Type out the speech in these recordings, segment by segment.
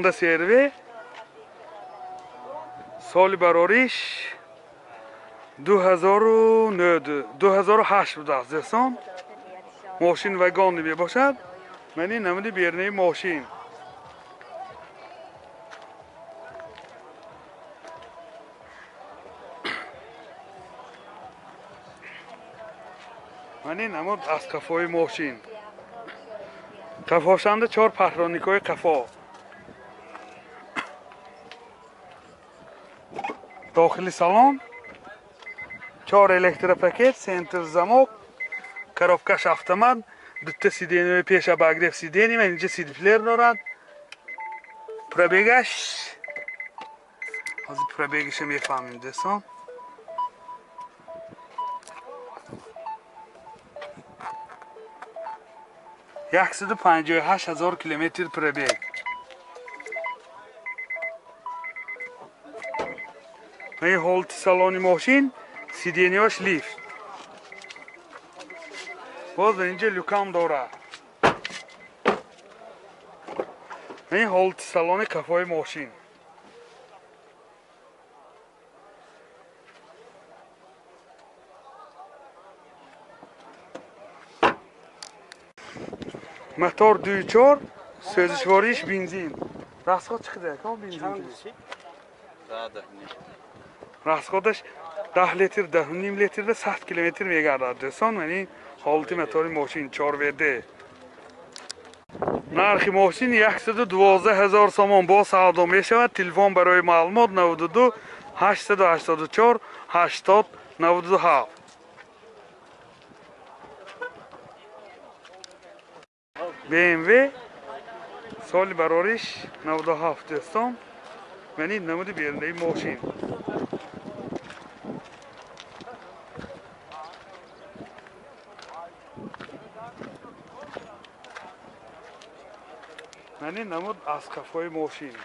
Honda CR-V. Соли барориш 2008 буд аст дӯстон. Мошин вагони мебошад. Ман ин намуди бернаи мошин. Ман ин намуд аз қафои мошин. Қафошанда 4 пахроникои қафо. داخلی салон 4 электропакет, сентр замок, коробкаш автомат, дутта сиденияи пеша багреф сидени ва инҷа сидифлер дорад. Пробегаш ҳозир пробегиша мефаҳмем дӯстон. яксаду 58000 километр пробег. این حالت سالن ماشین سیدینیاش لیفت باز اینجا لوکام داره. این حالت سالن کفای ماشین موتور 2.4 سوزشواریش بنزین. راسخود چقدر کام بنزین؟ расходаш 10 литр 10.5 литр ва 100 километр мегардад дӯстон. яъни ҳолати мотори мошин 4WD. нархи мошин 112000 сомон бо савдо мешавад. телефон барои маълумот 92 884 80 97. BMW соли барориш 97 дӯстон. яъни намуди бернаи мошин. یعنی نمود از کفای ماشین.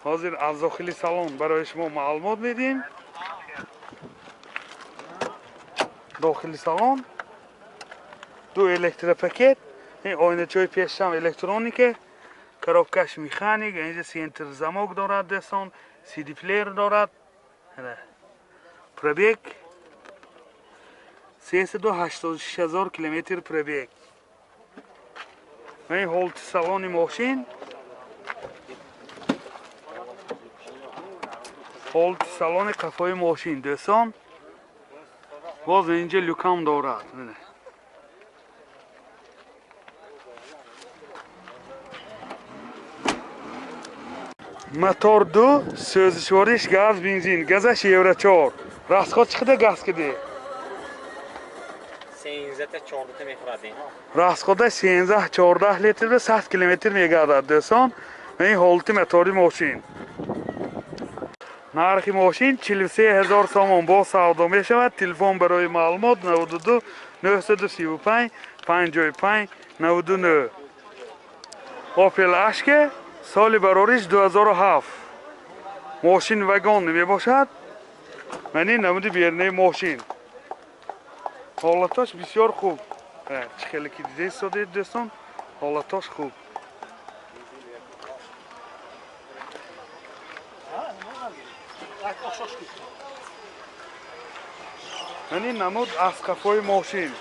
حاضر از داخلی سالن برای شما معلومات میدیم. داخلی سالن 2 الکتروپاکت، این آینه‌چوی پیشم الکترونیکه، коробкаш механик، اینجا سنتر زمک دارد دوستان، CD پلیر دارد. پروبگ 386000 کیلومتر پروبگ. این حالت سالن ماشین، حالت سالن قفای ماشین دوستان. باز اینجا لوکام دارد. موتور 2 سوزشواریش گاز بنزین، گازش یورو 4. расход چقدر گاز کده؟ 13 تا 14 میخوردین. расходش 13 14 لیتر و 100 کیلومتر میگردد دوستان. این حالت موتوری ماشین. نرخ ماشین 43000 سومون با سودا میشود. تلفن برای معلومات 92 935 55 99. اوپل اشک سال برارش 2007. ماشین وگان نمی باشد. من این نمودی بیرنه ماشین. حالتاش بسیار خوب. چه خیلی که دیده ایستاده دوستان. حالتاش خوب. من این نمود از کفای ماشین.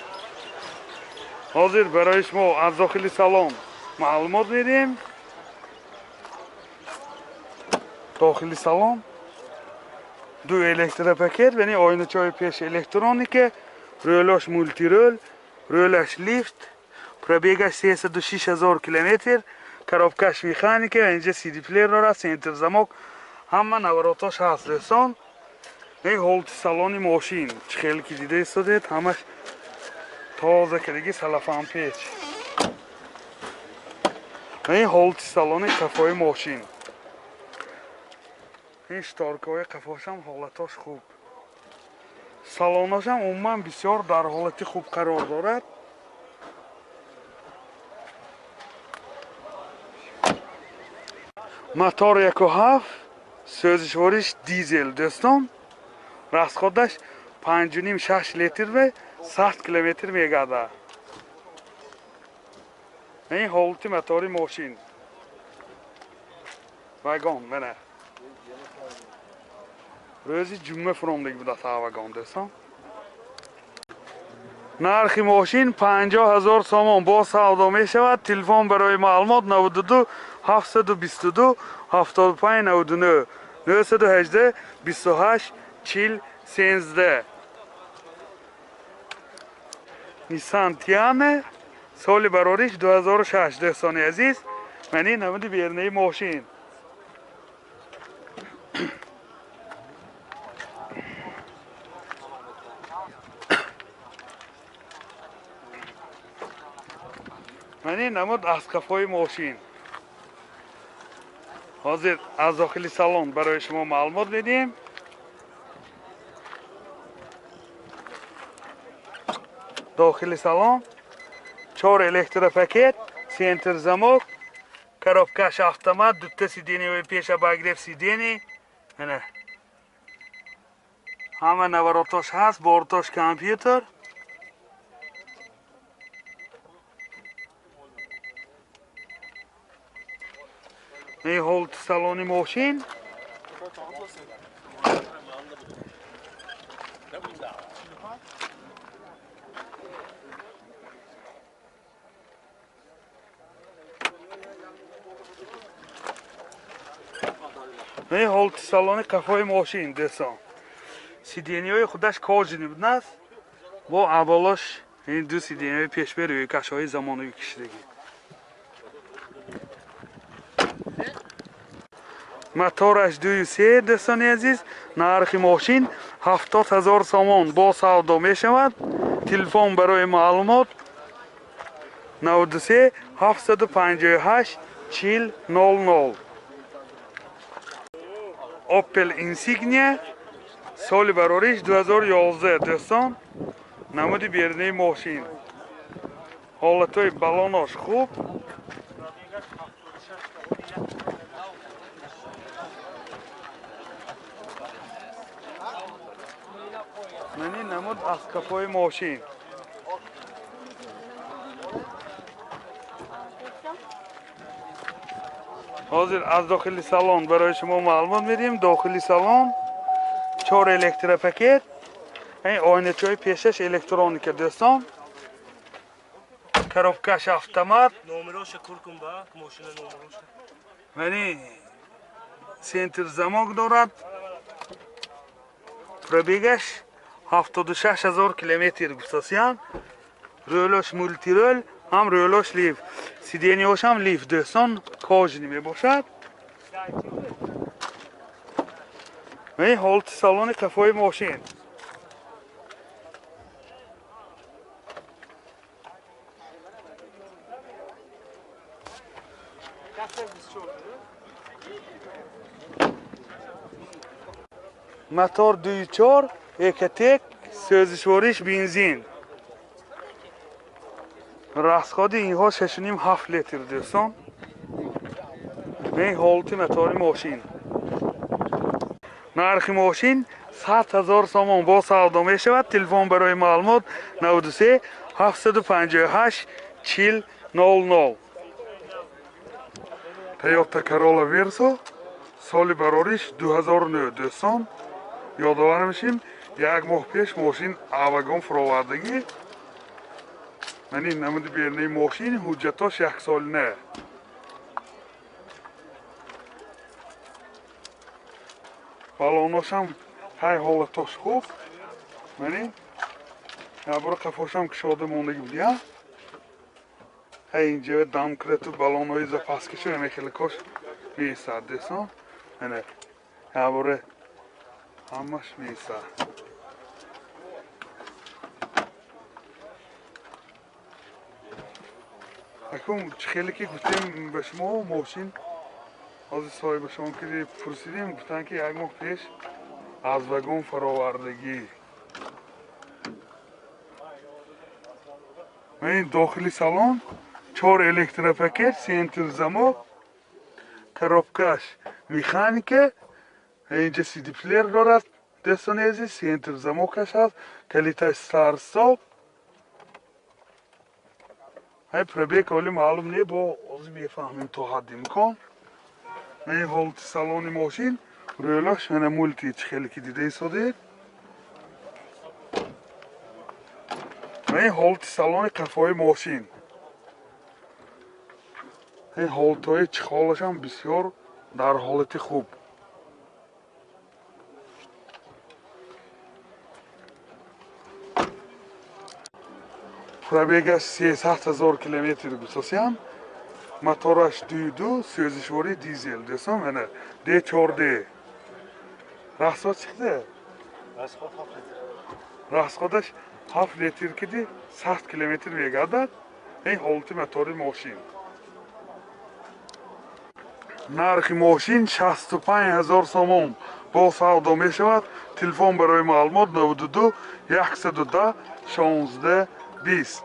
حاضر برای شما از داخل سالن معلومات میدیم. داخلی سالن 2 الکتروپاکت، یعنی آینه‌چوی پیش الکترونیکه، رولاش مولتی رول، رولش لیفت، پروبگش 306000 کیلومتر، коробкаш مکانیکه و اینجا CD پلیر داره، سنتر زمک، همه نوراتاش هست دوستان. این حالت سالن ماشین چه خیلی که دیده ایستادید، همش تازه کردگی سلفان پیچ. این حالت سالن کفای ماشین. این شتارکای قفاش هم حالتاش خوب. سالانش هم عموما بسیار در حالت خوب قرار دارد. موتور 1.7 سوزشواریش دیزل دوستان. расходаш 5.5 6 لیتر و 100 کیلومتر میگردد. این حالت موتور ماشین. واگن منه روزی جمعه فرامدگی بوده تا واگن دوستان نرخ ماشین 50,000 سامان با سودا می شود. تلفن برای معلومات 92 722 75 99 918 28 40 13 نیسان تیامه سال براریش 2006 دوستان عزیز منی نمودی بیرنه ماشین منی نمود از کفای ماشین حاضر از داخل سالن برای شما معلومات بدیم داخل سالن 4 الکتروپاکت سنتر زمک коробкаш автомат دوتا сиденьевые پیش обогрев сидений نه همه نوراتاش هست بارتاش کامپیوتر این هولت سالن ماشین این هولت سالن کافای ماشین دوستان سیدینیای خودش کاجنی بود است با اولاش این دو سیدینیای پیش بروی کشهای زمانوی کشیدگی موتورش 2.3 دوستان عزیز نرخ ماشین 70,000 سامان با سودا می شود تلفن برای معلومات 93 758 40 00 اوپل اینسیگنیا سال براریش 2011 دوستان نمودی بیرنه ماشین حالتای بالوناش خوب منی نمود از کفای ماشین حاضر از داخل سالن برای شما معلومات میدیم داخل سالن 4 الکتروپاکت این آینه‌های پیشش الکترونیک دوستان коробкаш автомат номероша куркум ба мошина номероша یعنی سنتر زمک دارد пробегаш 76,000 کیلومتر گذشتن رولش مولتی رول هم رولش لیف سیدینیاش هم لیف دوستان کاجنی می باشد و این هولت سالن کفای ماشین موتور 2.4 اکتک سوزشوارش بنزین راسخادی اینها 6.5 لیتر دوستان این هولت موتور ماشین نرخ ماشین 100,000 سامان با سودا می شود تلفن برای معلومات 93 758 40 00 تویوتا کرولا ورسو سال براریش 2009 دوستان یادآور میشیم یک ماه پیش ماشین اوگان فراوردگی من این نمود بیرنه ماشین حجتاش 1 سال نه بالوناش هم های حالتاش خوب من این برای قفاش هم کشاده موندگی بود یا های اینجا دم کرده تو بالون های زپاس کشو همه خیلی کاش میستد دوستان من برای همش میستد اکنون خیلی که گفتیم به شما ماشین از صاحب شما که پرسیدیم گفتن که یک ماه پیش از وگون فراوردگی و این داخلی سالن 4 الکتروپاکت سنتر زمک коробкаш механика اینجا سی دی پلیر دارد دوستان عزیز سنتر زمکش هست کلیتاش سرساب های پربیک ولی معلوم نیست با از میفهمیم تو حد امکان این حالت سالن ماشین رویلاش من مولتی خیلی که دیده ایستاده. این حالت سالن قفای ماشین. این حالت های چخالش هم بسیار در حالت خوب. پرابیگش 300,000 کیلومتر گذاشتم. موتورش 2.2 سوزشواری دیزل دیسم اینه دی 4 راسخ çıktı. Расходаш 7 литр киди 100 километр вегадад. این حالت موتور ماشین. نرخ ماشین 65,000 سوم با سودا می شود. تلفن برای معلومات 92 110 16 20.